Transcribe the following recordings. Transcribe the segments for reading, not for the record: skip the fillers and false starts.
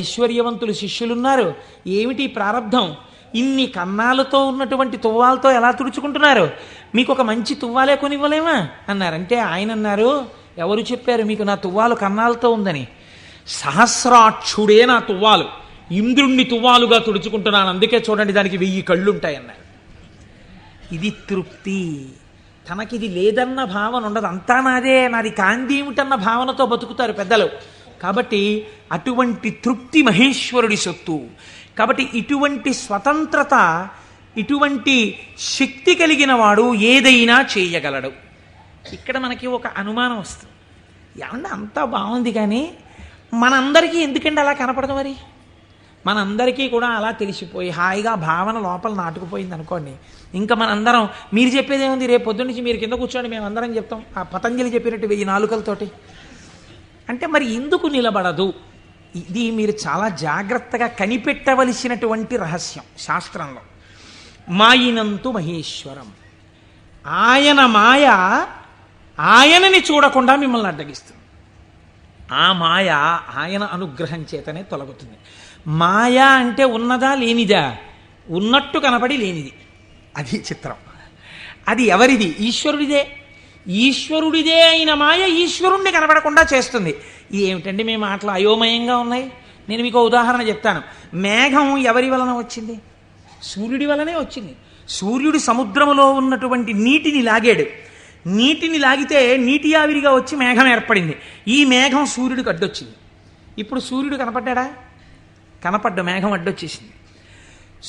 ఐశ్వర్యవంతులు శిష్యులున్నారు. ఏమిటి ప్రారంధం? ఇన్ని కన్నాలతో ఉన్నటువంటి తువ్వాలతో ఎలా తుడుచుకుంటున్నారు? మీకు ఒక మంచి తువ్వాలే కొనివ్వలేమా అన్నారంటే ఆయన అన్నారు, ఎవరు చెప్పారు మీకు నా తువ్వాలు కన్నాలతో ఉందని? సహస్రాక్షుడే నా తువ్వాలు, ఇంద్రుణ్ణి తువ్వాలుగా తుడుచుకుంటున్నాను, అందుకే చూడండి దానికి 1000 కళ్ళుంటాయన్నారు. ఇది తృప్తి. తనకిది లేదన్న భావన ఉండదు. అంతా నాదే, నాది కాంతి ఏమిటన్న భావనతో బతుకుతారు పెద్దలు. కాబట్టి అటువంటి తృప్తి మహేశ్వరుడి సొత్తు. కాబట్టి ఇటువంటి స్వతంత్రత, ఇటువంటి శక్తి కలిగిన వాడు ఏదైనా చేయగలడు. ఇక్కడ మనకి ఒక అనుమానం వస్తుంది, ఏమన్నా అంతా బాగుంది కానీ మనందరికీ ఎందుకంటే అలా కనపడదు? మరి మనందరికీ కూడా అలా తెలిసిపోయి హాయిగా భావన లోపల నాటుకుపోయింది అనుకోండి, ఇంకా మనందరం మీరు చెప్పేది ఏముంది, రేపు పొద్దున్న నుంచి మీరు కింద కూర్చోండి మేము అందరం చెప్తాం ఆ పతంజలి చెప్పినట్టు 1000 నాలుకలతోటి అంటే మరి ఎందుకు నిలబడదు? ఇది మీరు చాలా జాగ్రత్తగా కనిపెట్టవలసినటువంటి రహస్యం శాస్త్రంలో. మాయినంతు మహేశ్వరం, ఆయన మాయ ఆయనని చూడకుండా మిమ్మల్ని అడ్డగిస్తుంది. ఆ మాయ ఆయన అనుగ్రహం చేతనే తొలగుతుంది. మాయ అంటే ఉన్నదా లేనిదా? ఉన్నట్టు కనపడి లేనిది. అది చిత్రం. అది ఎవరిది? ఈశ్వరుడిదే. ఈశ్వరుడిదే అయిన మాయ ఈశ్వరుణ్ణి కనపడకుండా చేస్తుంది. ఇది ఏమిటండి మీ మాటలు అయోమయంగా ఉన్నాయి? నేను మీకు ఉదాహరణ చెప్తాను. మేఘం ఎవరి వలన వచ్చింది? సూర్యుడి వలనే వచ్చింది. సూర్యుడు సముద్రములో ఉన్నటువంటి నీటిని లాగాడు. నీటిని లాగితే నీటి ఆవిరిగా వచ్చి మేఘం ఏర్పడింది. ఈ మేఘం సూర్యుడికి అడ్డొచ్చింది. ఇప్పుడు సూర్యుడు కనపడ్డా? కనపడ్డ మేఘం అడ్డొచ్చేసింది.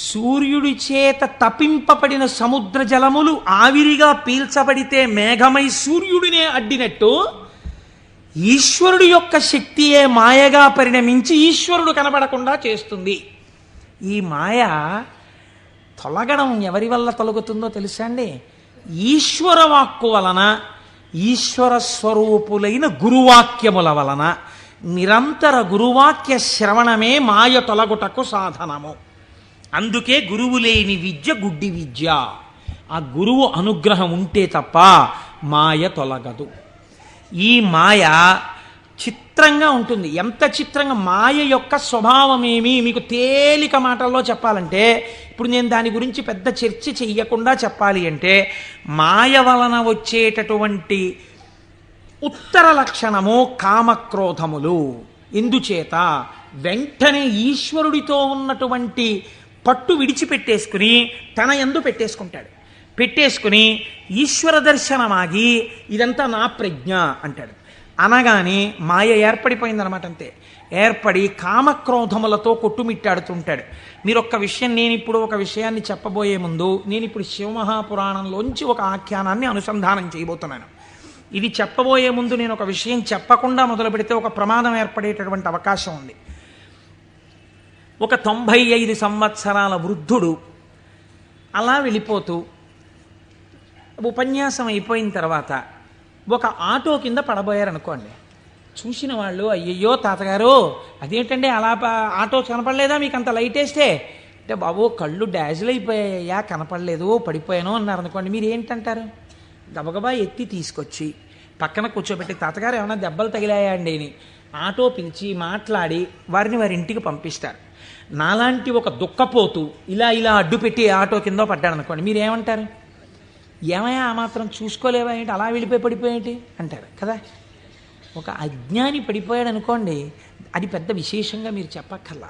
సూర్యుడి చేత తపింపబడిన సముద్ర జలములు ఆవిరిగా పీల్చబడితే మేఘమై సూర్యుడినే అడ్డినట్టు ఈశ్వరుడి యొక్క శక్తియే మాయగా పరిణమించి ఈశ్వరుడు కనబడకుండా చేస్తుంది. ఈ మాయ తొలగడం ఎవరి వల్ల తొలగుతుందో తెలుసా అండి? ఈశ్వర వాక్కు వలన, ఈశ్వర స్వరూపులైన గురువాక్యముల వలన. నిరంతర గురువాక్య శ్రవణమే మాయ తొలగుటకు సాధనము. అందుకే గురువు లేని విద్య గుడ్డి విద్య. ఆ గురువు అనుగ్రహం ఉంటే తప్ప మాయ తొలగదు. ఈ మాయ చిత్రంగా ఉంటుంది. ఎంత చిత్రంగా! మాయ యొక్క స్వభావమేమి మీకు తేలిక మాటల్లో చెప్పాలంటే, ఇప్పుడు నేను దాని గురించి పెద్ద చర్చ చెయ్యకుండా చెప్పాలి అంటే, మాయ వలన వచ్చేటటువంటి ఉత్తర లక్షణము కామక్రోధములు. ఎందుచేత? వెంటనే ఈశ్వరుడితో ఉన్నటువంటి పట్టు విడిచిపెట్టేసుకుని తన యందు పెట్టేసుకుంటాడు. పెట్టేసుకుని ఈశ్వర దర్శనమాగి ఇదంతా నా ప్రజ్ఞ అంటాడు. అనగానే మాయ ఏర్పడిపోయిందనమాట. అంతే. ఏర్పడి కామక్రోధములతో కొట్టుమిట్టాడుతుంటాడు. మీరు ఒక్క విషయం, నేను ఇప్పుడు ఒక విషయాన్ని చెప్పబోయే ముందు నేను ఇప్పుడు శివమహాపురాణంలోంచి ఒక ఆఖ్యానాన్ని అనుసంధానం చేయబోతున్నాను. ఇది చెప్పబోయే ముందు నేను ఒక విషయం చెప్పకుండా మొదలు పెడితే ఒక ప్రమాదం ఏర్పడేటటువంటి అవకాశం ఉంది. ఒక 95 సంవత్సరాల వృద్ధుడు అలా వెళ్ళిపోతూ ఉపన్యాసం అయిపోయిన తర్వాత ఒక ఆటో కింద పడబోయారనుకోండి. చూసిన వాళ్ళు, అయ్యయ్యో తాతగారు అదేంటండి అలా ఆటో కనపడలేదా మీకు అంత లైట్ వేస్తే? అంటే బాబు కళ్ళు డాజిల్ అయిపోయాయా, కనపడలేదు, పడిపోయాను అన్నారనుకోండి. మీరు ఏంటంటారు? గబగబా ఎత్తి తీసుకొచ్చి పక్కన కూర్చోబెట్టి, తాతగారు ఏమైనా దెబ్బలు తగిలాయా అండి అని ఆటో పిలిచి మాట్లాడి వారిని వారి ఇంటికి పంపిస్తారు. నాలాంటి ఒక దుఃఖపోతూ ఇలా అడ్డు పెట్టి ఆటో కింద పడ్డాడు అనుకోండి, మీరు ఏమంటారు? ఏమయ్యా ఆ మాత్రం చూసుకోలేవా ఏంటి, అలా వెళ్ళిపోయి పడిపోయేంటి అంటారు కదా. ఒక అజ్ఞాని పడిపోయాడు అనుకోండి, అది పెద్ద విశేషంగా మీరు చెప్పక్కర్లా.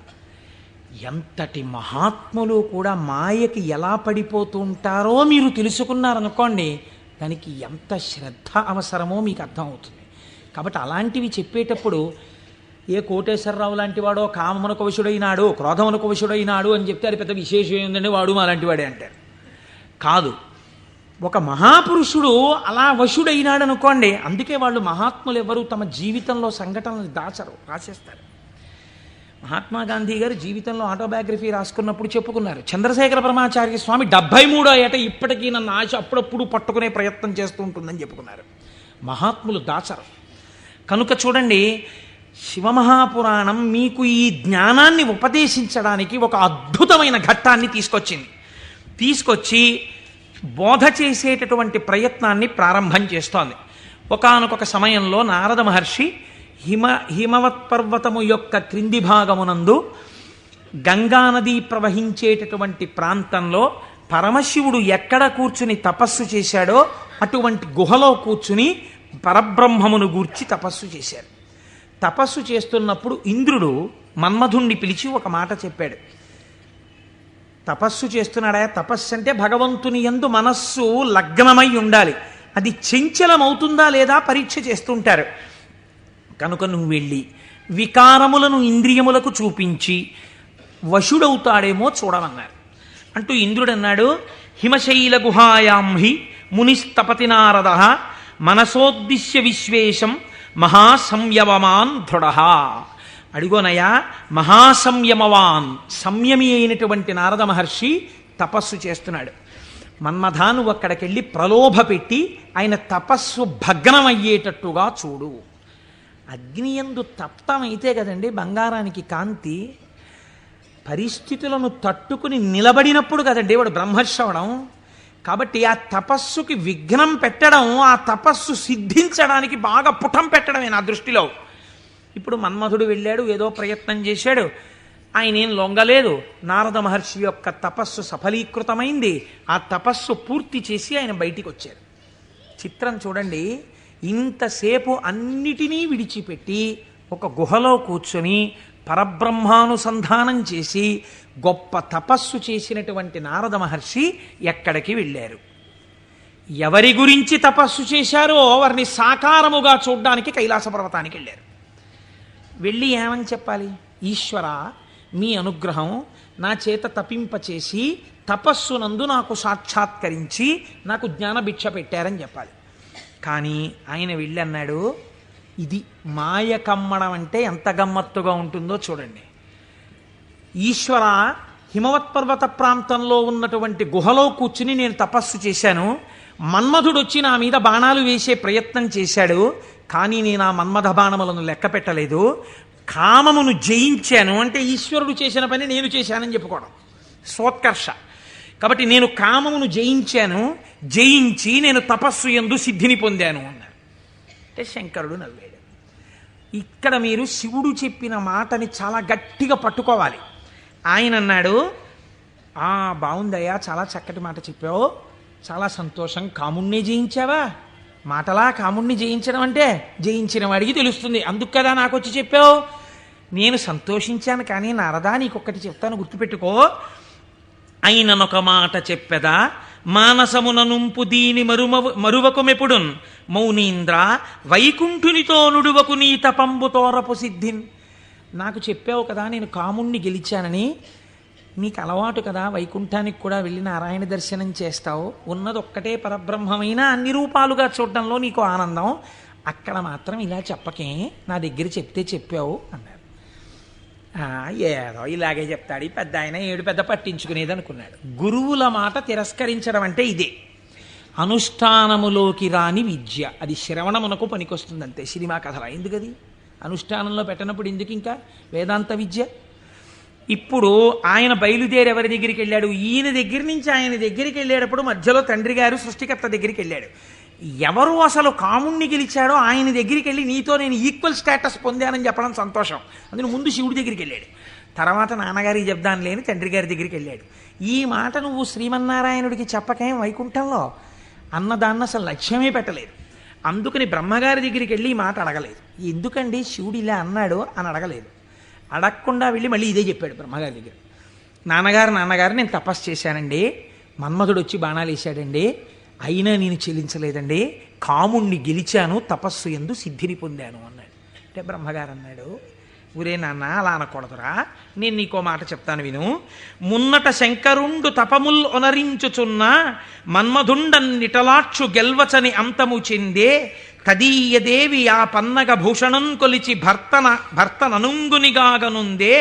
ఎంతటి మహాత్ములు కూడా మాయకి ఎలా పడిపోతూ ఉంటారో మీరు తెలుసుకున్నారనుకోండి, దానికి ఎంత శ్రద్ధ అవసరమో మీకు అర్థమవుతుంది. కాబట్టి అలాంటివి చెప్పేటప్పుడు ఏ కోటేశ్వరరావు లాంటి వాడో కామమునకు వశుడైనాడు, క్రోధమునకు వశుడైనాడు అని చెప్తే అది పెద్ద విశేషం ఏంటంటే వాడు అలాంటి వాడే అంటారు. కాదు, ఒక మహాపురుషుడు అలా వశుడైనాడు అనుకోండి. అందుకే వాళ్ళు మహాత్ములు ఎవరు తమ జీవితంలో సంఘటనలు దాచరు, రాసేస్తారు. మహాత్మా గాంధీ గారు జీవితంలో ఆటోబయోగ్రఫీ రాసుకున్నప్పుడు చెప్పుకున్నారు, చంద్రశేఖర పరమాచార్య స్వామి 73వ ఏట ఇప్పటికీ నన్ను ఆశ అప్పుడప్పుడు పట్టుకునే ప్రయత్నం చేస్తూ ఉంటుందని చెప్పుకున్నారు. మహాత్ములు దాచరు. కనుక చూడండి, శివమహాపురాణం మీకు ఈ జ్ఞానాన్ని ఉపదేశించడానికి ఒక అద్భుతమైన ఘట్టాన్ని తీసుకొచ్చి బోధ చేసేటటువంటి ప్రయత్నాన్ని ప్రారంభం చేస్తోంది. ఒకానొక సమయంలో నారద మహర్షి హిమవత్ పర్వతము యొక్క క్రింది భాగమునందు గంగానది ప్రవహించేటటువంటి ప్రాంతంలో పరమశివుడు ఎక్కడ కూర్చుని తపస్సు చేశాడో అటువంటి గుహలో కూర్చుని పరబ్రహ్మమును గూర్చి తపస్సు చేశాడు. తపస్సు చేస్తున్నప్పుడు ఇంద్రుడు మన్మధుణ్ణి పిలిచి ఒక మాట చెప్పాడు. తపస్సు చేస్తున్నాడా? తపస్సు అంటే భగవంతుని యందు మనస్సు లగ్నమై ఉండాలి. అది చంచలమవుతుందా లేదా పరీక్ష చేస్తుంటారు. కనుక నువ్వు వెళ్ళి వికారములను ఇంద్రియములకు చూపించి వశుడవుతాడేమో చూడమన్నారు. అంటూ ఇంద్రుడు అన్నాడు, హిమశైల గుహాయాం హి మునిస్తపతి నారద మనసోద్దిశ్య విశ్వేశం మహాసంయమమాన్ దృఢ. అడిగోనయ్యా, మహాసంయమవాన్, సంయమి అయినటువంటి నారద మహర్షి తపస్సు చేస్తున్నాడు. మన్మథా, నువ్వు అక్కడికెళ్ళి ప్రలోభ పెట్టి ఆయన తపస్సు భగ్నమయ్యేటట్టుగా చూడు. అగ్నియందు తప్తమైతే కదండి బంగారానికి కాంతి. పరిస్థితులను తట్టుకుని నిలబడినప్పుడు కదండి వాడు బ్రహ్మర్షి అవడం. కాబట్టి ఆ తపస్సుకి విఘ్నం పెట్టడం, ఆ తపస్సు సిద్ధించడానికి బాగా పుటం పెట్టడమే నా దృష్టిలో. ఇప్పుడు మన్మధుడు వెళ్ళాడు, ఏదో ప్రయత్నం చేశాడు, ఆయన ఏం లొంగలేదు. నారద మహర్షి యొక్క తపస్సు సఫలీకృతమైంది. ఆ తపస్సు పూర్తి చేసి ఆయన బయటికి వచ్చారు. చిత్రం చూడండి, ఇంతసేపు అన్నిటినీ విడిచిపెట్టి ఒక గుహలో కూర్చొని పరబ్రహ్మానుసంధానం చేసి గొప్ప తపస్సు చేసినటువంటి నారద మహర్షి ఎక్కడికి వెళ్ళారు? ఎవరి గురించి తపస్సు చేశారో వారిని సాకారముగా చూడ్డానికి కైలాస పర్వతానికి వెళ్ళారు. వెళ్ళి ఏమని చెప్పాలి? ఈశ్వర, మీ అనుగ్రహం నా చేత తపింపచేసి తపస్సునందు నాకు సాక్షాత్కరించి నాకు జ్ఞానభిక్ష పెట్టారని చెప్పాలి. కానీ ఆయన వెళ్ళి అన్నాడు, ఇది మాయ కమ్మడం అంటే ఎంత గమ్మత్తుగా ఉంటుందో చూడండి. ఈశ్వర, హిమవత్పర్వత ప్రాంతంలో ఉన్నటువంటి గుహలో కూర్చుని నేను తపస్సు చేశాను. మన్మధుడు వచ్చి నా మీద బాణాలు వేసే ప్రయత్నం చేశాడు. కానీ నేను ఆ మన్మథ బాణములను లెక్క పెట్టలేదు. కామమును జయించాను అంటే ఈశ్వరుడు చేసిన పని నేను చేశానని చెప్పుకోవడం సోత్కర్ష. కాబట్టి నేను కామమును జయించాను, జయించి నేను తపస్సు యందు సిద్ధిని పొందాను అన్నారు. అంటే శంకరుడు నవ్వాడు. ఇక్కడ మీరు శివుడు చెప్పిన మాటని చాలా గట్టిగా పట్టుకోవాలి. ఆయన అన్నాడు, బాగుందయ్యా, చాలా చక్కటి మాట చెప్పావు, చాలా సంతోషం. కాముణ్ణి జయించావా? మాటలా కాముణ్ణి జయించడం అంటే జయించిన వాడికి తెలుస్తుంది, అందుకు కదా నాకు వచ్చి చెప్పావు. నేను సంతోషించాను. కానీ నారదా, నీకొక్కటి చెప్తాను, గుర్తుపెట్టుకో. అయిననొక మాట చెప్పెదా, మానసమున నుంపు దీని మరువకుమెప్పుడున్ మౌనీంద్ర వైకుంఠునితో నుడువకు నీ తపంబు తోరపు సిద్ధిన్. నాకు చెప్పావు కదా నేను కాముణ్ణి గెలిచానని. నీకు అలవాటు కదా, వైకుంఠానికి కూడా వెళ్ళి నారాయణ దర్శనం చేస్తావు. ఉన్నది ఒక్కటే పరబ్రహ్మమైన అన్ని రూపాలుగా చూడడంలో నీకు ఆనందం. అక్కడ మాత్రం ఇలా చెప్పకే, నా దగ్గర చెప్తే చెప్పావు అన్నారు. ఏదో ఇలాగే చెప్తాడు ఈ పెద్ద ఆయన, ఏడు పెద్ద పట్టించుకునేది అనుకున్నాడు. గురువుల మాట తిరస్కరించడం అంటే ఇదే. అనుష్ఠానములోకి రాని విద్య, అది శ్రవణమునకు పనికొస్తుంది అంతే. సినిమా కథల ఎందుకది? అనుష్ఠానంలో పెట్టినప్పుడు ఎందుకు ఇంకా వేదాంత విద్య? ఇప్పుడు ఆయన బయలుదేరి ఎవరి దగ్గరికి వెళ్ళాడు? ఈయన దగ్గర నుంచి ఆయన దగ్గరికి వెళ్ళేటప్పుడు మధ్యలో తండ్రి గారు సృష్టికర్త దగ్గరికి వెళ్ళాడు. ఎవరు అసలు కాముణ్ణి గెలిచాడో ఆయన దగ్గరికి వెళ్ళి నీతో నేను ఈక్వల్ స్టేటస్ పొందానని చెప్పడం సంతోషం. అందులో ముందు శివుడి దగ్గరికి వెళ్ళాడు, తర్వాత నాన్నగారికి చెప్దాను లేని తండ్రి గారి దగ్గరికి వెళ్ళాడు. ఈ మాట నువ్వు శ్రీమన్నారాయణుడికి చెప్పకేం వైకుంఠంలో అన్నదాన్ని అసలు లక్ష్యమే పెట్టలేదు. అందుకని బ్రహ్మగారి దగ్గరికి వెళ్ళి ఈ మాట అడగలేదు. ఎందుకండి శివుడు ఇలా అన్నాడు అని అడగలేదు. అడగకుండా వెళ్ళి మళ్ళీ ఇదే చెప్పాడు బ్రహ్మగారి దగ్గర. నాన్నగారు నేను తపస్సు చేశానండి, మన్మధుడు వచ్చి బాణాలు వేశాడండి, అయినా నేను చెల్లించలేదండి, కాముణ్ణి గెలిచాను, తపస్సు యందు సిద్ధిని పొందాను అన్నాడు. అంటే బ్రహ్మగారు అన్నాడు, ఊరే నాన్న అలా అనకూడదురా, నేను నీకో మాట చెప్తాను విను. మున్నట శంకరుండు తపముల్ ఒనరించుచున్న మన్మధుండన్నిటలాక్షు గెల్వచని అంతము చెందే తదీయదేవి ఆ పన్నగ భూషణం కొలిచి భర్తననుంగునిగాగనుందే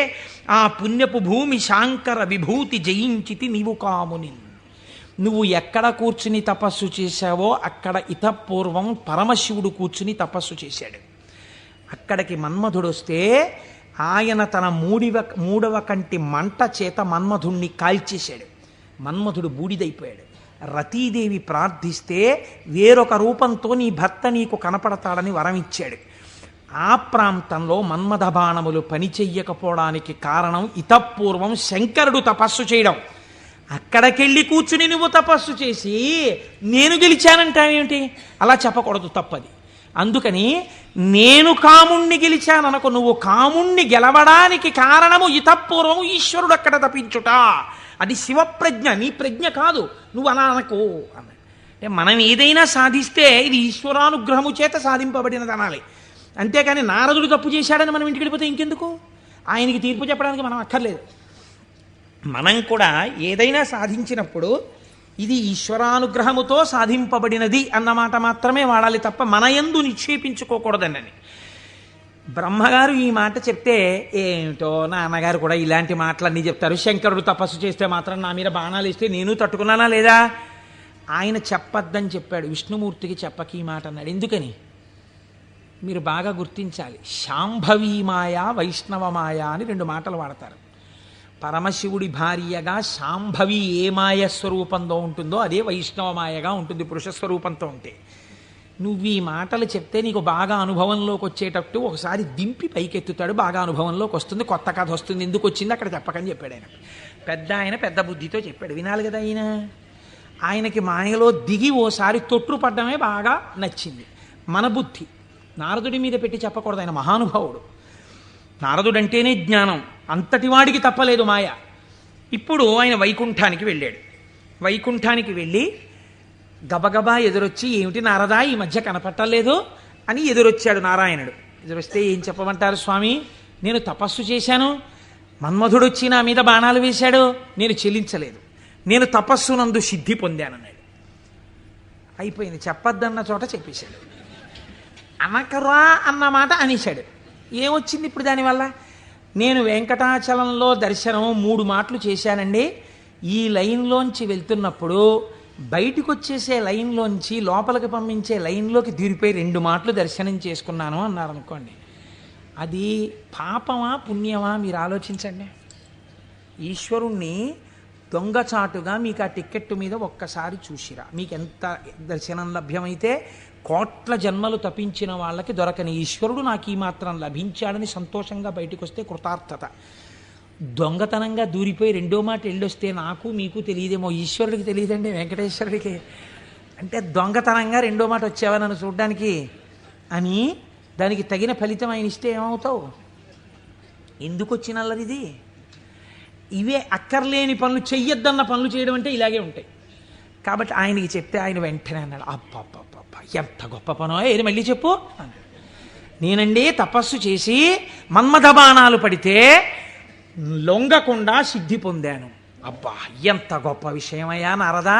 ఆ పుణ్యపు భూమి శాంకర విభూతి జయించితి నీవు కాముని. నువ్వు ఎక్కడ కూర్చుని తపస్సు చేశావో అక్కడ ఇతపూర్వం పరమశివుడు కూర్చుని తపస్సు చేశాడు. అక్కడికి మన్మధుడు వస్తే ఆయన తన మూడవ కంటి మంట చేత మన్మధుణ్ణి కాల్చేశాడు. మన్మధుడు బూడిదైపోయాడు. రతీదేవి ప్రార్థిస్తే వేరొక రూపంతో నీ భర్త నీకు కనపడతాడని వరం ఇచ్చాడు. ఆ ప్రాంతంలో మన్మథ బాణములు పనిచెయ్యకపోవడానికి కారణం ఇతపూర్వం శంకరుడు తపస్సు చేయడం. అక్కడికెళ్ళి కూర్చుని నువ్వు తపస్సు చేసి నేను గెలిచానంటావేమిటి? అలా చెప్పకూడదు, తప్పది. అందుకని నేను కాముణ్ణి గెలిచాననుకో, నువ్వు కాముణ్ణి గెలవడానికి కారణము ఇతపూర్వం ఈశ్వరుడు అక్కడ తపించుట. అది శివప్రజ్ఞ, నీ ప్రజ్ఞ కాదు, నువ్వు అలా అనకు అన్నాడు. అంటే మనం ఏదైనా సాధిస్తే ఇది ఈశ్వరానుగ్రహము చేత సాధింపబడినది అనాలి. అంతేకాని నారదుడు తప్పు చేశాడని మనం ఇంటికి వెళ్ళిపోతే ఇంకెందుకు? ఆయనకి తీర్పు చెప్పడానికి మనం అక్కర్లేదు. మనం కూడా ఏదైనా సాధించినప్పుడు ఇది ఈశ్వరానుగ్రహముతో సాధింపబడినది అన్నమాట మాత్రమే వాడాలి తప్ప మన యందు నిక్షేపించుకోకూడదని. బ్రహ్మగారు ఈ మాట చెప్తే ఏమిటో నాన్నగారు కూడా ఇలాంటి మాటలన్నీ చెప్తారు. శంకరుడు తపస్సు చేస్తే మాత్రం నా మీద బాణాలు ఇస్తే నేను తట్టుకున్నానా లేదా? ఆయన చెప్పద్దని చెప్పాడు, విష్ణుమూర్తికి చెప్పకి ఈ మాట అన్నాడు. ఎందుకని మీరు బాగా గుర్తించాలి. శాంభవీ మాయ, వైష్ణవ మాయ అని రెండు మాటలు వాడతారు. పరమశివుడి భార్యగా శాంభవి ఏ మాయ స్వరూపంలో ఉంటుందో అదే వైష్ణవ మాయగా ఉంటుంది పురుష స్వరూపంతో ఉంటే. నువ్వు ఈ మాటలు చెప్తే నీకు బాగా అనుభవంలోకి వచ్చేటట్టు ఒకసారి దింపి పైకెత్తుతాడు, బాగా అనుభవంలోకి వస్తుంది, కొత్త కథ వస్తుంది. ఎందుకు వచ్చింది అక్కడ చెప్పకని చెప్పాడు ఆయన. ఆయన పెద్ద బుద్ధితో చెప్పాడు, వినాలి కదా ఆయన. ఆయనకి మాయలో దిగి ఓసారి తొట్టుపడ్డమే బాగా నచ్చింది. మన బుద్ధి నారదుడి మీద పెట్టి చెప్పకూడదు, ఆయన మహానుభావుడు. నారదుడంటేనే జ్ఞానం, అంతటి వాడికి తప్పలేదు మాయ. ఇప్పుడు ఆయన వైకుంఠానికి వెళ్ళాడు. వైకుంఠానికి వెళ్ళి గబగబా ఎదురొచ్చి, ఏమిటి నారదా ఈ మధ్య కనపట్టలేదు అని ఎదురొచ్చాడు నారాయణుడు. ఎదురొస్తే ఏం చెప్పమంటారు స్వామి, నేను తపస్సు చేశాను, మన్మధుడు వచ్చి నా మీద బాణాలు వేశాడు, నేను చెల్లించలేదు, నేను తపస్సునందు సిద్ధి పొందానన్నాడు. అయిపోయింది, చెప్పద్దన్న చోట చెప్పేశాడు. అనకరా అన్నమాట అనేశాడు. ఏమొచ్చింది ఇప్పుడు దానివల్ల? నేను వెంకటాచలంలో దర్శనం 3 మాటలు చేశానండి. ఈ లైన్లోంచి వెళ్తున్నప్పుడు బయటకు వచ్చేసే లైన్లోంచి లోపలికి పంపించే లైన్లోకి దూరిపోయి 2 మాటలు దర్శనం చేసుకున్నాను అన్నారనుకోండి. అది పాపమా పుణ్యమా మీరు ఆలోచించండి. ఈశ్వరుణ్ణి దొంగచాటుగా మీకు ఆ టిక్కెట్టు మీద ఒక్కసారి చూసిరా, మీకు ఎంత దర్శనం లభ్యమైతే కోట్ల జన్మలు తపించిన వాళ్ళకి దొరకని ఈశ్వరుడు నాకు ఈ మాత్రం లభించాడని సంతోషంగా బయటకు వస్తే కృతార్థత. దొంగతనంగా దూరిపోయి 2వ మాట వెళ్ళొస్తే నాకు మీకు తెలియదేమో, ఈశ్వరుడికి తెలియదండి, వెంకటేశ్వరుడికి. అంటే దొంగతనంగా 2వ మాట వచ్చావా నన్ను చూడ్డానికి అని దానికి తగిన ఫలితం ఆయన ఇస్తే ఏమవుతావు? ఎందుకు వచ్చినల్లరిది? ఇవే అక్కర్లేని పనులు, చెయ్యొద్దన్న పనులు చేయడం అంటే ఇలాగే ఉంటాయి. కాబట్టి ఆయనకి చెప్తే ఆయన వెంటనే అన్నాడు, అబ్బబ్బబ్బ ఎంత గొప్ప పనో, ఏది మళ్ళీ చెప్పు అన్నాడు. నేనండి తపస్సు చేసి మన్మథ బాణాలు పడితే లొంగకుండా సిద్ధి పొందాను. అబ్బా ఎంత గొప్ప విషయమయ్యా నారదా,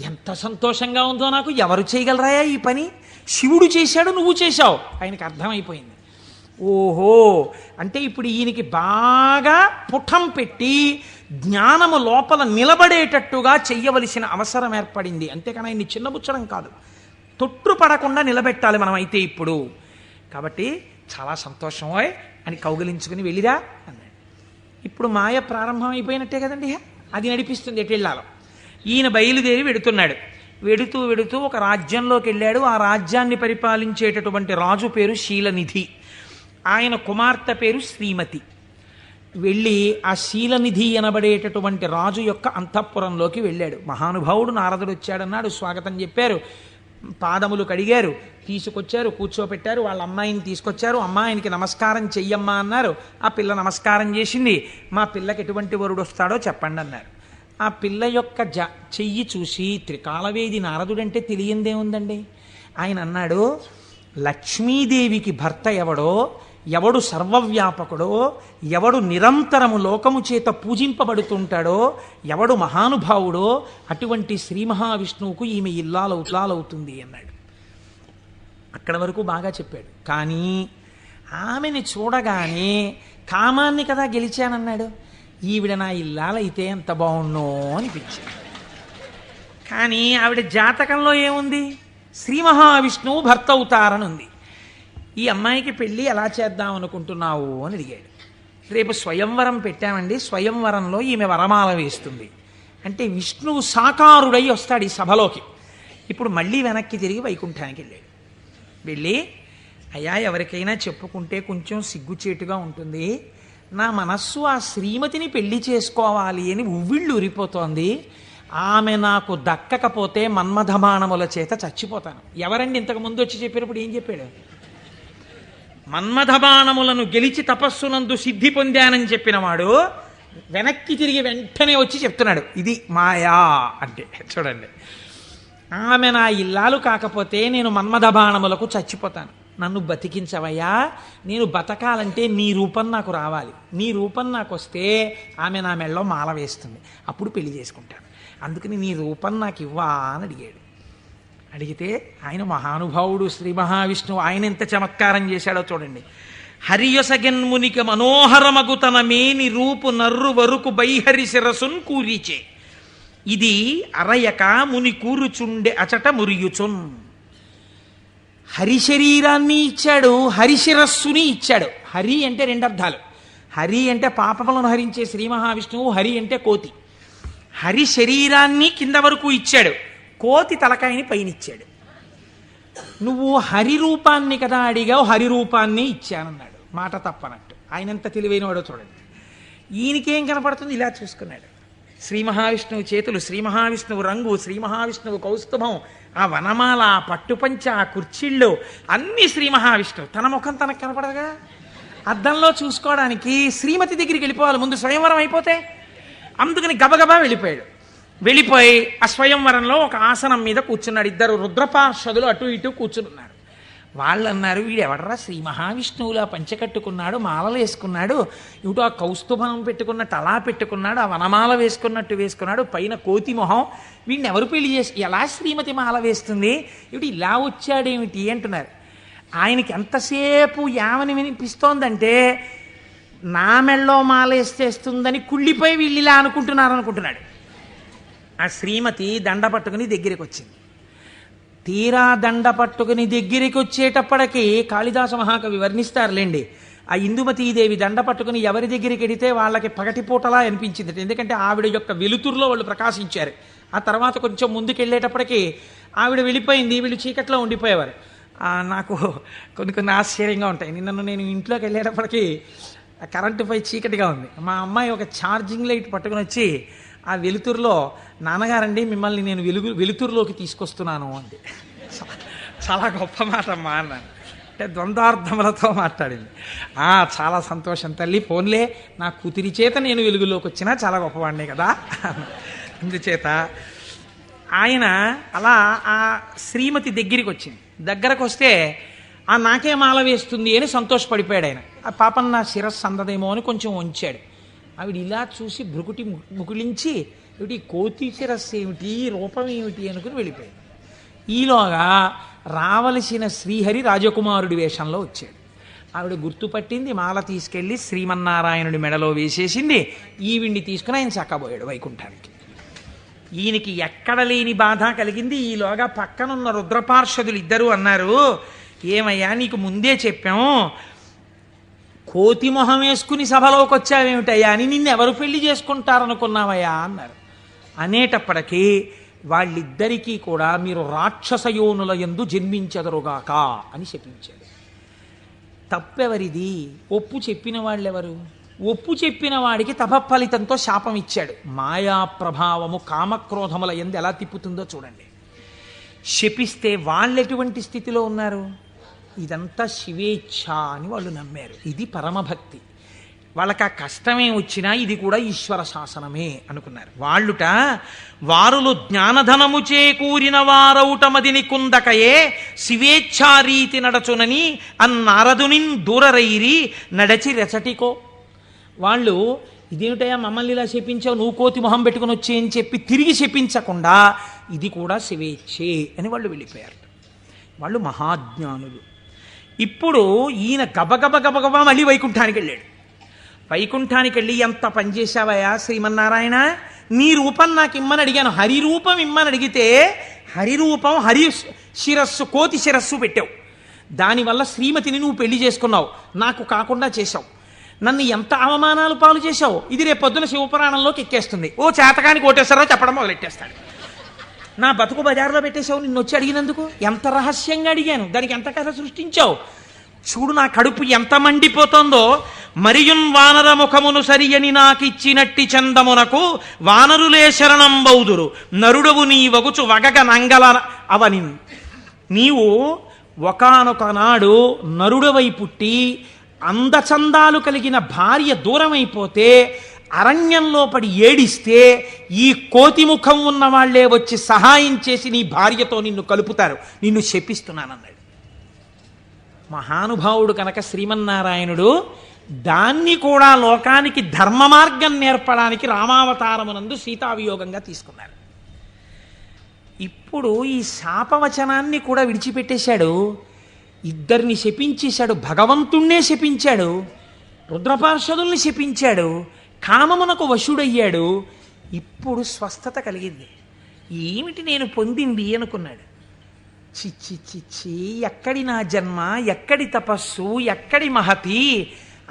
ఎంత సంతోషంగా ఉందో నాకు. ఎవరు చేయగలరాయా ఈ పని? శివుడు చేశాడు, నువ్వు చేశావు. ఆయనకి అర్థమైపోయింది. ఓహో, అంటే ఇప్పుడు ఈయనకి బాగా పుటం పెట్టి జ్ఞానము లోపల నిలబడేటట్టుగా చెయ్యవలసిన అవసరం ఏర్పడింది. అంతేకాని ఆయన్ని చిన్నబుచ్చడం కాదు, తొట్టుపడకుండా నిలబెట్టాలి మనం అయితే ఇప్పుడు. కాబట్టి చాలా సంతోషమోయ్ అని కౌగిలించుకుని వెళ్ళిరా అన్నాడు. ఇప్పుడు మాయ ప్రారంభం అయిపోయినట్టే కదండి, అది నడిపిస్తుంది ఎటు వెళ్ళాలో. ఈయన బయలుదేరి వెడుతున్నాడు. వెడుతూ వెడుతూ ఒక రాజ్యంలోకి వెళ్ళాడు. ఆ రాజ్యాన్ని పరిపాలించేటటువంటి రాజు పేరు శీలనిధి, ఆయన కుమార్తె పేరు శ్రీమతి. వెళ్ళి ఆ శీలనిధి అనబడేటటువంటి రాజు యొక్క అంతఃపురంలోకి వెళ్ళాడు. మహానుభావుడు నారదుడు వచ్చాడన్నాడు, స్వాగతం చెప్పారు, పాదములు కడిగారు, తీసుకొచ్చారు, కూర్చోపెట్టారు. వాళ్ళ అమ్మాయిని తీసుకొచ్చారు. అమ్మాయినికి నమస్కారం చెయ్యమ్మా అన్నారు. ఆ పిల్ల నమస్కారం చేసింది. మా పిల్లకి ఎటువంటి వరుడు వస్తాడో చెప్పండి అన్నారు. ఆ పిల్ల యొక్క చెయ్యి చూసి త్రికాలవేది నారదుడంటే తెలియందేముందండి. ఆయన అన్నాడు, లక్ష్మీదేవికి భర్త ఎవడో, ఎవడు సర్వవ్యాపకుడో, ఎవడు నిరంతరము లోకము చేత పూజింపబడుతుంటాడో, ఎవడు మహానుభావుడో అటువంటి శ్రీ మహావిష్ణువుకు ఈమె ఇల్లాలవుతుంది అన్నాడు. అక్కడ వరకు బాగా చెప్పాడు. కానీ ఆమెని చూడగానే కామాన్ని కదా గెలిచానన్నాడు. ఈవిడ నా ఇల్లాలైతే ఎంత బాగుండో అనిపించింది. కానీ ఆవిడ జాతకంలో ఏముంది? శ్రీ మహావిష్ణువు భర్త అవుతారని ఉంది. ఈ అమ్మాయికి పెళ్ళి ఎలా చేద్దాం అనుకుంటున్నావు అని అడిగాడు. రేపు స్వయంవరం పెట్టామండి, స్వయంవరంలో ఈమె వరమాల వేస్తుంది అంటే విష్ణువు సాకారుడై వస్తాడు ఈ సభలోకి. ఇప్పుడు మళ్ళీ వెనక్కి తిరిగి వైకుంఠానికి వెళ్ళాడు. వెళ్ళి అయ్యా ఎవరికైనా చెప్పుకుంటే కొంచెం సిగ్గుచేటుగా ఉంటుంది. నా మనస్సు ఆ శ్రీమతిని పెళ్లి చేసుకోవాలి అని ఉవ్విళ్ళు ఉరిపోతోంది. ఆమె నాకు దక్కకపోతే మన్మథబాణముల చేత చచ్చిపోతాను. ఎవరండి ఇంతకు ముందు వచ్చి చెప్పినప్పుడు ఏం చెప్పాడు? మన్మథబాణములను గెలిచి తపస్సునందు సిద్ధి పొందానని చెప్పినవాడు వెనక్కి తిరిగి వెంటనే వచ్చి చెప్తున్నాడు ఇది మాయా అంటే. చూడండి, ఆమె నా ఇల్లాలు కాకపోతే నేను మన్మథబాణములకు చచ్చిపోతాను. నన్ను బతికించవయ్యా, నేను బతకాలంటే నీ రూపం నాకు రావాలి. నీ రూపం నాకు వస్తే ఆమె నా మెళ్ళలో మాల వేస్తుంది, అప్పుడు పెళ్లి చేసుకుంటాను. అందుకని నీ రూపం నాకు ఇవ్వా అని అడిగాడు. అడిగితే ఆయన మహానుభావుడు శ్రీ మహావిష్ణువు, ఆయన ఎంత చమత్కారం చేశాడో చూడండి. హరియసగన్మునిక మనోహరమగు తన మేని రూపు నర్రు వరకు బైహరి శిరసున్ కూరిచే ఇది అరయక ముని కూరుచుండె అచట మురియుచున్. హరి శరీరాన్ని ఇచ్చాడు, హరిశిరస్సుని ఇచ్చాడు. హరి అంటే రెండు అర్థాలు. హరి అంటే పాపములను హరించే శ్రీ మహావిష్ణువు, హరి అంటే కోతి. హరి శరీరాన్ని కింద వరకు ఇచ్చాడు, కోతి తలకాయని పైన ఇచ్చాడు. నువ్వు హరి రూపాన్ని కదా అడిగావు, హరి రూపాన్ని ఇచ్చానన్నాడు. మాట తప్పనట్టు. ఆయన ఎంత తెలివైనవాడో చూడండి. ఈయనకేం కనపడుతుంది? ఇలా చూసుకున్నాడు. శ్రీ మహావిష్ణువు చేతులు, శ్రీ మహావిష్ణువు రంగు, శ్రీ మహావిష్ణువు కౌస్తుభం, ఆ వనమాల, ఆ పట్టుపంచ, ఆ కుర్చీళ్ళు అన్నీ శ్రీ మహావిష్ణువు. తన ముఖం తనకు కనపడదుగా. అద్దంలో చూసుకోవడానికి శ్రీమతి దగ్గరికి వెళ్ళిపోవాలి ముందు, స్వయంవరం అయిపోతే. అందుకని గబగబా వెళ్ళిపోయాడు. వెళ్ళిపోయి ఆ స్వయంవరంలో ఒక ఆసనం మీద కూర్చున్నాడు. ఇద్దరు రుద్రపార్షదులు అటు ఇటు కూర్చున్నారు. వాళ్ళు అన్నారు, వీడు ఎవడరా శ్రీ మహావిష్ణువులా పంచకట్టుకున్నాడు, మాలలు వేసుకున్నాడు, ఇటు ఆ కౌస్తుభం పెట్టుకున్నట్టు అలా పెట్టుకున్నాడు, ఆ వనమాల వేసుకున్నట్టు వేసుకున్నాడు, పైన కోతి మొహం, వీడిని ఎవరు పెళ్లి చేసి ఎలా శ్రీమతి మాల వేస్తుంది, ఇటు ఇలా వచ్చాడేమిటి అంటున్నారు. ఆయనకి ఎంతసేపు యావని వినిపిస్తోందంటే నా మెళ్ళో మాల వేసేస్తుందని కుళ్ళిపోయి వీళ్ళు ఇలా అనుకుంటున్నాడు. ఆ శ్రీమతి దండ పట్టుకుని దగ్గరికి వచ్చింది. తీరా దండ పట్టుకుని దగ్గరికి వచ్చేటప్పటికి కాళిదాస మహాకవి వర్ణిస్తారులేండి. ఆ ఇందుమతీదేవి దండ పట్టుకుని ఎవరి దగ్గరికి వెడితే వాళ్ళకి పగటిపూటలా అనిపించింది. ఎందుకంటే ఆవిడ యొక్క వెలుతురులో వాళ్ళు ప్రకాశించారు. ఆ తర్వాత కొంచెం ముందుకు వెళ్ళేటప్పటికి ఆవిడ వెళ్ళిపోయింది, వీళ్ళు చీకట్లో ఉండిపోయేవారు. నాకు కొన్ని ఆశ్చర్యంగా ఉంటాయి. నేను ఇంట్లోకి వెళ్ళేటప్పటికి కరెంటుపై చీకటిగా ఉంది. మా అమ్మాయి ఒక ఛార్జింగ్ లైట్ పట్టుకుని వచ్చి ఆ వెలుతురులో, నాన్నగారండి మిమ్మల్ని నేను వెలుతురులోకి తీసుకొస్తున్నాను అంది. చాలా గొప్ప మాట అమ్మా అన్నాను. అంటే ద్వంద్వార్థములతో మాట్లాడింది. చాలా సంతోషం తల్లి, ఫోన్లే నా కూతురి చేత నేను వెలుగులోకి వచ్చినా చాలా గొప్పవాడినే కదా. అందుచేత ఆయన అలా ఆ శ్రీమతి దగ్గరికి వచ్చింది. దగ్గరకు వస్తే నాకే మాల వేస్తుంది అని సంతోషపడిపోయాడు ఆయన. ఆ పాపం నా శిరస్సు అందదేమో అని కొంచెం వంచాడు. ఆవిడ ఇలా చూసి భృకుటి ముకులించి ఏమిటి కోతి శిరస్సు ఏమిటి, రూపం ఏమిటి అనుకుని వెళ్ళిపోయాడు. ఈలోగా రావలసిన శ్రీహరి రాజకుమారుడి వేషంలో వచ్చాడు. ఆవిడ గుర్తుపట్టింది, మాల తీసుకెళ్లి శ్రీమన్నారాయణుడి మెడలో వేసేసింది. ఈవిడ్ని తీసుకుని ఆయన చక్కబోయాడు వైకుంఠానికి. ఈయనకి ఎక్కడ లేని బాధ కలిగింది. ఈలోగా పక్కనున్న రుద్రపార్షదులు ఇద్దరు అన్నారు, ఏమయ్యా నీకు ముందే చెప్పాము, కోతి మొహం వేసుకుని సభలోకి వచ్చావేమిటయ్యా అని నిన్నెవరు పెళ్లి చేసుకుంటారనుకున్నావయ్యా అన్నారు. అనేటప్పటికీ వాళ్ళిద్దరికీ కూడా మీరు రాక్షసయోనుల యందు జన్మించెదరుగాక అని చెప్పించాడు. తప్పెవరిది? ఒప్పు చెప్పిన వాళ్ళెవరు? ఒప్పు చెప్పిన వాడికి తపఫలితంతో శాపం ఇచ్చాడు. మాయా ప్రభావము కామక్రోధముల యందు ఎలా తిప్పుతుందో చూడండి. శపిస్తే వాళ్ళెటువంటి స్థితిలో ఉన్నారు? ఇదంతా శివేచ్ఛ అని వాళ్ళు నమ్మారు. ఇది పరమభక్తి. వాళ్ళకి ఆ కష్టమే వచ్చినా ఇది కూడా ఈశ్వర శాసనమే అనుకున్నారు. వారులు జ్ఞానధనము చేకూరిన వారౌటమదిని కుందకయే శివేచ్ఛారీతి నడచునని అన్నారదునిన్ దూరరైరి నడచి రెచటికో. వాళ్ళు ఇదేమిటయా మమ్మల్ని ఇలా శపించావు, నువ్వు కోతి మొహం పెట్టుకుని వచ్చే అని చెప్పి తిరిగి శపించకుండా ఇది కూడా శివేచ్ఛే అని వాళ్ళు వెళ్ళిపోయారు. వాళ్ళు మహాజ్ఞానులు. ఇప్పుడు ఈయన గబగబా మళ్ళీ వైకుంఠానికి వెళ్ళాడు. వైకుంఠానికి వెళ్ళి ఎంత పనిచేశావయ్యా శ్రీమన్నారాయణ, నీ రూపం నాకు ఇమ్మని అడిగాను, హరి రూపం ఇమ్మని అడిగితే హరి రూపం హరి శిరస్సు కోతి శిరస్సు పెట్టావు. దానివల్ల శ్రీమతిని నువ్వు పెళ్లి చేసుకున్నావు, నాకు కాకుండా చేశావు. నన్ను ఎంత అవమానాలు పాలు చేశావు. ఇది రేపు పొద్దున శివపురాణంలోకి ఎక్కేస్తుంది. ఓ చేతకాని కోటేశ్వరరావు చెప్పడం మొదలెట్టేస్తాడు. నా బతుకు బజార్లో పెట్టేశావు నిన్ను వచ్చి అడిగినందుకు. ఎంత రహస్యంగా అడిగాను, దానికి ఎంత కథ సృష్టించావు. చూడు నా కడుపు ఎంత మండిపోతుందో. మరియున్ వానర ముఖమును సరియని నాకిచ్చినట్టి చందమునకు వానరులే శరణం బౌదురు నరుడవు నీ వగుచు వగగ నంగల అవని. నీవు ఒకానొక నాడు నరుడవై పుట్టి అందచందాలు కలిగిన భార్య దూరమైపోతే అరణ్యంలో పడి ఏడిస్తే ఈ కోతి ముఖం ఉన్న వాళ్లే వచ్చి సహాయం చేసి నీ భార్యతో నిన్ను కలుపుతారు, నిన్ను శపిస్తున్నానన్నాడు. మహానుభావుడు కనుక శ్రీమన్నారాయణుడు దాన్ని కూడా లోకానికి ధర్మ మార్గం నేర్పడానికి రామావతారమునందు సీతావియోగంగా తీసుకున్నారు. ఇప్పుడు ఈ శాపవచనాన్ని కూడా విడిచిపెట్టేశాడు, ఇద్దరిని శపించేశాడు, భగవంతుణ్ణే శపించాడు, రుద్రపార్షదుల్ని శపించాడు, కామమునకు వశుడయ్యాడు. ఇప్పుడు స్వస్థత కలిగింది. ఏమిటి నేను పొందింది అనుకున్నాడు. చిచ్చి చిచ్చి, ఎక్కడి నా జన్మ, ఎక్కడి తపస్సు, ఎక్కడి మహతి.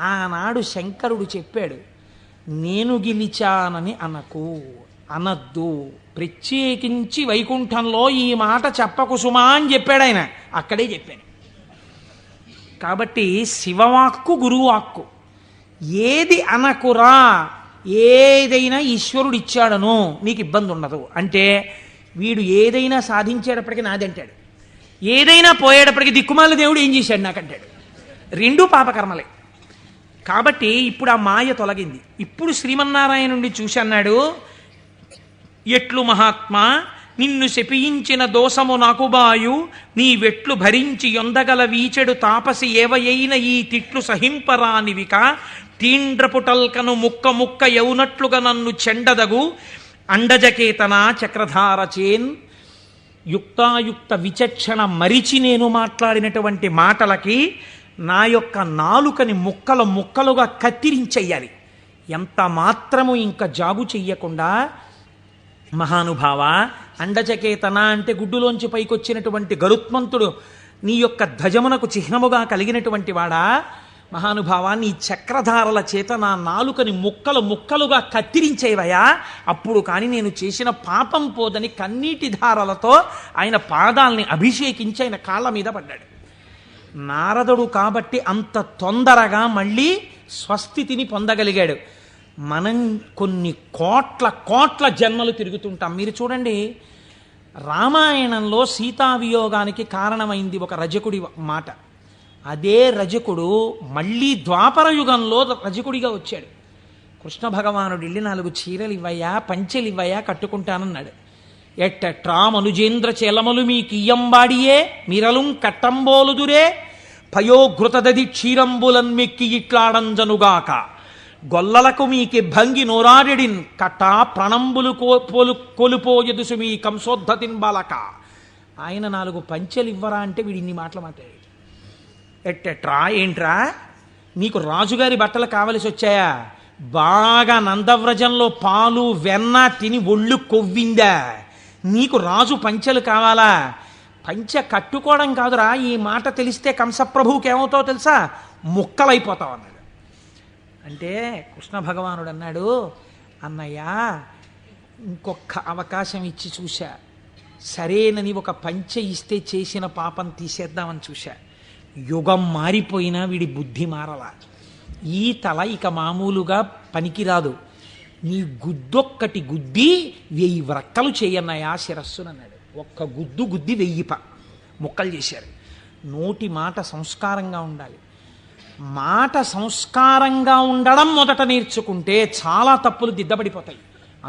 ఆనాడు శంకరుడు చెప్పాడు, నేను గెలిచానని అనద్దు, ప్రత్యేకించి వైకుంఠంలో ఈ మాట చెప్పకు సుమా అని చెప్పాడు ఆయన. అక్కడే చెప్పాడు. కాబట్టి శివవాక్కు గురువాక్కు, ఏది అనకురా, ఏదైనా ఈశ్వరుడు ఇచ్చాడను నీకు ఇబ్బంది ఉండదు. అంటే వీడు ఏదైనా సాధించేటప్పటికీ నాదంటాడు, ఏదైనా పోయేటప్పటికీ దిక్కుమాల దేవుడు ఏం చేశాడు నాకంటాడు. రెండూ పాపకర్మలే. కాబట్టి ఇప్పుడు ఆ మాయ తొలగింది. ఇప్పుడు శ్రీమన్నారాయణుడిని చూసి అన్నాడు, ఎట్లు మహాత్మా నిన్ను శపించిన దోషము నాకు బాయు, నీ వెట్లు భరించి యొందగల వీచెడు తాపసి ఏవయైన ఈ తిట్లు సహింపరానివిక, తీండ్రపుటల్కను ముక్క ముక్క యౌనట్లుగా నన్ను చెండదగు అండజకేతన చక్రధారచేన్. యుక్తాయుక్త విచక్షణ మరిచి నేను మాట్లాడినటువంటి మాటలకి నా యొక్క నాలుకని ముక్కలు ముక్కలుగా కత్తిరించెయ్యాలి. ఎంత మాత్రము ఇంకా జాగు చెయ్యకుండా, మహానుభావ, అండచకేతన అంటే గుడ్డులోంచి పైకొచ్చినటువంటి గరుత్మంతుడు నీ యొక్క ధ్వజమునకు చిహ్నముగా కలిగినటువంటి వాడా, మహానుభావ నీ చక్రధారల చేత నా నాలుకని ముక్కలు ముక్కలుగా కత్తిరించేవయా, అప్పుడు కానీ నేను చేసిన పాపం పోదని కన్నీటి ధారలతో ఆయన పాదాల్ని అభిషేకించి ఆయన కాళ్ళ మీద పడ్డాడు. నారదుడు కాబట్టి అంత తొందరగా మళ్ళీ స్వస్థితిని పొందగలిగాడు. మనం కొన్ని కోట్ల కోట్ల జన్మలు తిరుగుతుంటాం. మీరు చూడండి, రామాయణంలో సీతావియోగానికి కారణమైంది ఒక రజకుడి మాట. అదే రజకుడు మళ్ళీ ద్వాపర యుగంలో రజకుడిగా వచ్చాడు. కృష్ణ భగవానుడు వెళ్ళి 4 చీరలు ఇవ్వయా, పంచెలు ఇవ్వయా, కట్టుకుంటానన్నాడు. ఎట్టట్రా మనుజేంద్ర చేలమలు మీ కియ్యంబాడియే మిరలుం కట్టంబోలుదురే, పయోఘృతదది క్షీరంబులన్ మెక్కి ఇట్లాడంజనుగాక, గొల్లలకు మీకి భంగి నోరాడిడిన్ కట్టా ప్రణంబులు కొలుపోయదుసు మీ కంసోద్ధతిన్ బాలక. ఆయన 4 పంచెలు ఇవ్వరా అంటే వీడు ఇన్ని మాటలు మాట్లాడాడు. ఎట్టెట్రా, ఏంట్రా నీకు రాజుగారి బట్టలు కావలసి వచ్చాయా? బాగా నందవ్రజంలో పాలు వెన్న తిని ఒళ్ళు కొవ్విందా? నీకు రాజు పంచెలు కావాలా? పంచె కట్టుకోవడం కాదురా, ఈ మాట తెలిస్తే కంసప్రభువుకి ఏమవుతావో తెలుసా, ముక్కలైపోతావు అన్నాడు. అంటే కృష్ణ భగవానుడు అన్నాడు, అన్నయ్య ఇంకొక అవకాశం ఇచ్చి చూశా, సరేనని ఒక పంచె ఇస్తే చేసిన పాపం తీసేద్దామని చూశా. యుగం మారిపోయినా వీడి బుద్ధి మారలా. ఈ తల ఇక మామూలుగా పనికిరాదు, నీ గుద్దొక్కటి గుద్ది 1000 వ్రక్కలు చేయన్నయా శిరస్సునన్నాడు. ఒక్క గుద్దు గుద్ది 1000 ముక్కలు చేశారు. నోటి మాట సంస్కారంగా ఉండాలి. మాట సంస్కారంగా ఉండడం మొదట నేర్చుకుంటే చాలా తప్పులు దిద్దబడిపోతాయి.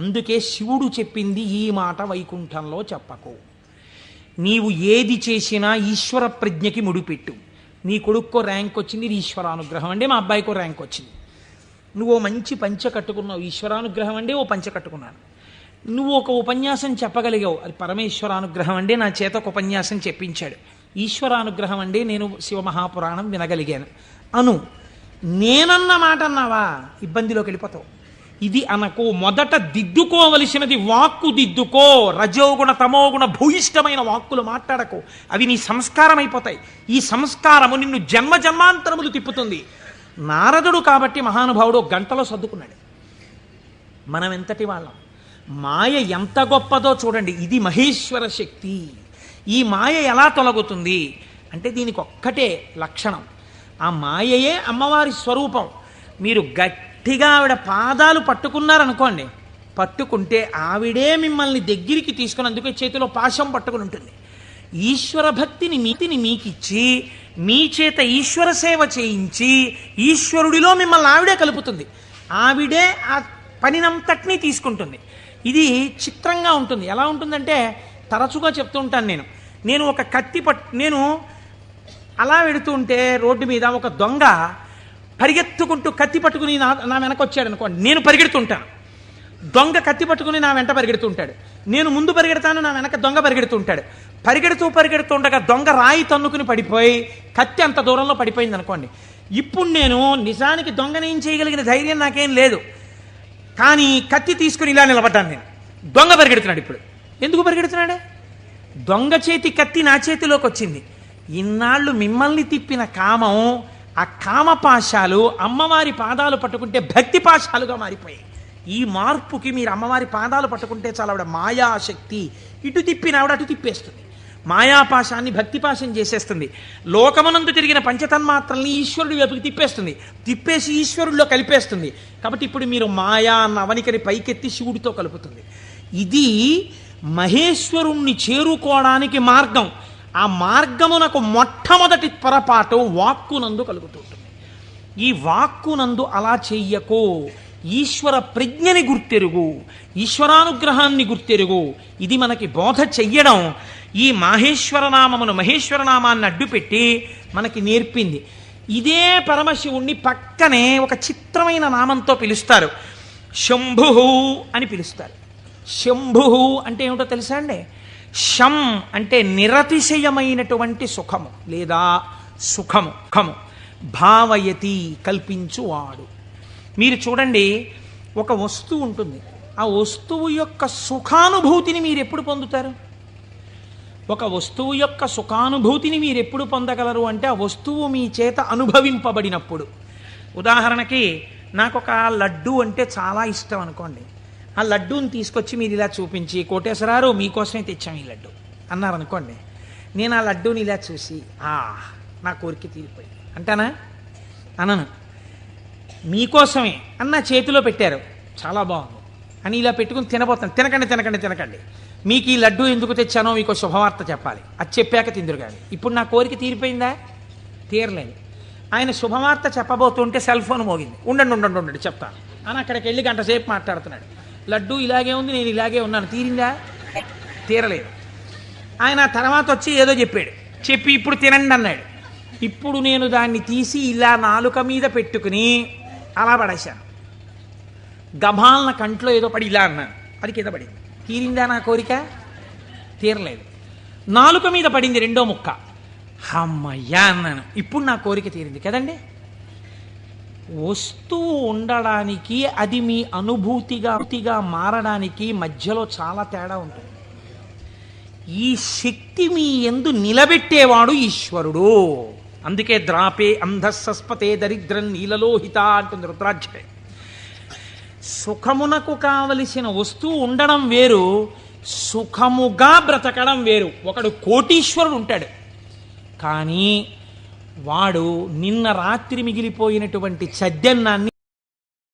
అందుకే శివుడు చెప్పింది ఈ మాట వైకుంఠంలో చెప్పకు. నీవు ఏది చేసినా ఈశ్వర ప్రజ్ఞకి ముడిపెట్టు. నీ కొడుక్కో ర్యాంక్ వచ్చింది, ఇది ఈశ్వరానుగ్రహం అండి. మా అబ్బాయికో ర్యాంక్ వచ్చింది, నువ్వు మంచి పంచె కట్టుకున్నావు, ఈశ్వరానుగ్రహం అండి. ఓ పంచె కట్టుకున్నాను. నువ్వు ఒక ఉపన్యాసం చెప్పగలిగావు, అది పరమేశ్వరానుగ్రహం అండి. నా చేత ఒక ఉపన్యాసం చెప్పించాడు, ఈశ్వరానుగ్రహం అండి. నేను శివమహాపురాణం వినగలిగాను అను. నేనన్న మాట అన్నావా, ఇబ్బందిలోకి వెళ్ళిపోతావు. ఇది అనకు. మొదట దిద్దుకోవలసినది వాక్కు దిద్దుకో. రజోగుణ తమోగుణ భూయిష్టమైన వాక్కులు మాట్లాడకు, అవి నీ సంస్కారం అయిపోతాయి. ఈ సంస్కారము నిన్ను జన్మ జన్మాంతరములు తిప్పుతుంది. నారదుడు కాబట్టి మహానుభావుడు 1 గంటలో సర్దుకున్నాడు. మనం ఎంతటి వాళ్ళం, మాయ ఎంత గొప్పదో చూడండి. ఇది మహేశ్వర శక్తి. ఈ మాయ ఎలా తొలగుతుంది అంటే దీనికి ఒక్కటే లక్షణం, ఆ మాయయే అమ్మవారి స్వరూపం. మీరు గట్టిగా ఆవిడ పాదాలు పట్టుకున్నారనుకోండి, పట్టుకుంటే ఆవిడే మిమ్మల్ని దగ్గరికి తీసుకుని, అందుకే చేతిలో పాశం పట్టుకుని ఉంటుంది. ఈశ్వర భక్తిని మీకిచ్చి మీ చేత ఈశ్వర సేవ చేయించి ఈశ్వరుడిలో మిమ్మల్ని ఆవిడే కలుపుతుంది. ఆవిడే ఆ పనినంతటినీ తీసుకుంటుంది. ఇది చిత్రంగా ఉంటుంది. ఎలా ఉంటుందంటే, తరచుగా చెప్తూ ఉంటాను నేను ఒక కత్తి నేను అలా వెడుతూ ఉంటే రోడ్డు మీద ఒక దొంగ పరిగెత్తుకుంటూ కత్తి పట్టుకుని నా వెనక వచ్చాడు అనుకోండి, నేను పరిగెడుతుంటాను. దొంగ కత్తి పట్టుకుని నా వెంట పరిగెడుతుంటాడు. నేను ముందు పరిగెడతాను, నా వెనక దొంగ పరిగెడుతుంటాడు. పరిగెడుతుండగా దొంగ రాయి తన్నుకుని పడిపోయి కత్తి అంత దూరంలో పడిపోయింది అనుకోండి. ఇప్పుడు నేను నిజానికి దొంగని ఏం చేయగలిగిన ధైర్యం నాకేం లేదు, కానీ కత్తి తీసుకుని ఇలా నిలబడ్డాను నేను. దొంగ పరిగెడుతున్నాడు. ఇప్పుడు ఎందుకు పరిగెడుతున్నాడే? దొంగ చేతి కత్తి నా చేతిలోకి వచ్చింది. ఇన్నాళ్ళు మిమ్మల్ని తిప్పిన కామం, ఆ కామపాశాలు అమ్మవారి పాదాలు పట్టుకుంటే భక్తి పాశాలుగా మారిపోయాయి. ఈ మార్పుకి మీరు అమ్మవారి పాదాలు పట్టుకుంటే చాలా ఆవిడ మాయాశక్తి. ఇటు తిప్పిన ఆవిడ అటు తిప్పేస్తుంది. మాయాపాశాన్ని భక్తిపాశం చేసేస్తుంది. లోకమనందు తిరిగిన పంచతన్మాత్రల్ని ఈశ్వరుడి వైపుకి తిప్పేస్తుంది. తిప్పేసి ఈశ్వరుడిలో కలిపేస్తుంది. కాబట్టి ఇప్పుడు మీరు మాయా అన్న అవనికని పైకెత్తి శివుడితో కలుపుతుంది. ఇది మహేశ్వరుణ్ణి చేరుకోవడానికి మార్గం. ఆ మార్గమునకు మొట్టమొదటి పొరపాటు వాక్కునందు కలుగుతుంటుంది. ఈ వాక్కునందు అలా చెయ్యకు. ఈశ్వర ప్రజ్ఞని గుర్తెరుగు, ఈశ్వరానుగ్రహాన్ని గుర్తెరుగు. ఇది మనకి బోధ చెయ్యడం ఈ మహేశ్వరనామమును, మహేశ్వరనామాన్ని అడ్డుపెట్టి మనకి నేర్పింది. ఇదే పరమశివుణ్ణి పక్కనే ఒక చిత్రమైన నామంతో పిలుస్తారు. శంభు అని పిలుస్తారు. శంభు అంటే ఏమిటో తెలుసా అండి? శం అంటే నిరతిశయమైనటువంటి సుఖము లేదా సుఖము. భావయతి కల్పించువాడు. మీరు చూడండి, ఒక వస్తువు ఉంటుంది. ఆ వస్తువు యొక్క సుఖానుభూతిని మీరు ఎప్పుడు పొందుతారు? ఒక వస్తువు యొక్క సుఖానుభూతిని మీరు ఎప్పుడు పొందగలరు అంటే, ఆ వస్తువు మీ చేత అనుభవింపబడినప్పుడు. ఉదాహరణకి నాకు ఒక లడ్డు అంటే చాలా ఇష్టం అనుకోండి. ఆ లడ్డూని తీసుకొచ్చి మీరు ఇలా చూపించి, కోటేశ్వరారు మీకోసమే తెచ్చాం ఈ లడ్డు అన్నారనుకోండి. నేను ఆ లడ్డూని ఇలా చూసి నా కోరిక తీరిపోయింది అంటానా? అనను. మీకోసమే అన్న చేతిలో పెట్టారు, చాలా బాగుంది అని ఇలా పెట్టుకుని తినబోతాను. తినకండి, మీకు ఈ లడ్డు ఎందుకు తెచ్చానో మీకు శుభవార్త చెప్పాలి. అది చెప్పాక తిందురు కానీ. ఇప్పుడు నా కోరిక తీరిపోయిందా? తీరలేదు. ఆయన శుభవార్త చెప్పబోతుంటే సెల్ ఫోన్ మోగింది. ఉండండి చెప్తాను అని అక్కడికి వెళ్ళి గంట సేపు మాట్లాడుతున్నాడు. లడ్డు ఇలాగే ఉంది, నేను ఇలాగే ఉన్నాను. తీరిందా? తీరలేదు. ఆయన తర్వాత వచ్చి ఏదో చెప్పి ఇప్పుడు తినండి అన్నాడు. ఇప్పుడు నేను దాన్ని తీసి ఇలా నాలుక మీద పెట్టుకుని అలా పడేశాను. గభాలన కంట్లో ఏదో పడి ఇలా అన్నాను, అది కింద పడింది. తీరిందా నా కోరిక? తీరలేదు. నాలుక మీద పడింది రెండో ముక్క, అమ్మయ్యా అన్నాను. ఇప్పుడు నా కోరిక తీరింది కదండి. వస్తువు ఉండడానికి, అది మీ అనుభూతిగా మారడానికి మధ్యలో చాలా తేడా ఉంటుంది. ఈ శక్తి మీ యందు నిలబెట్టేవాడు ఈశ్వరుడు. అందుకే ద్రాపే అంధస్సస్పతే దరిద్రం నీలలోహిత అంటుంది రుద్రాధ్యాయం. సుఖమునకు కావలసిన వస్తువు ఉండడం వేరు, సుఖముగా బ్రతకడం వేరు. ఒకడు కోటీశ్వరుడు ఉంటాడు, కానీ వాడు నిన్న రాత్రి మిగిలిపోయినటువంటి చద్దన్నాన్ని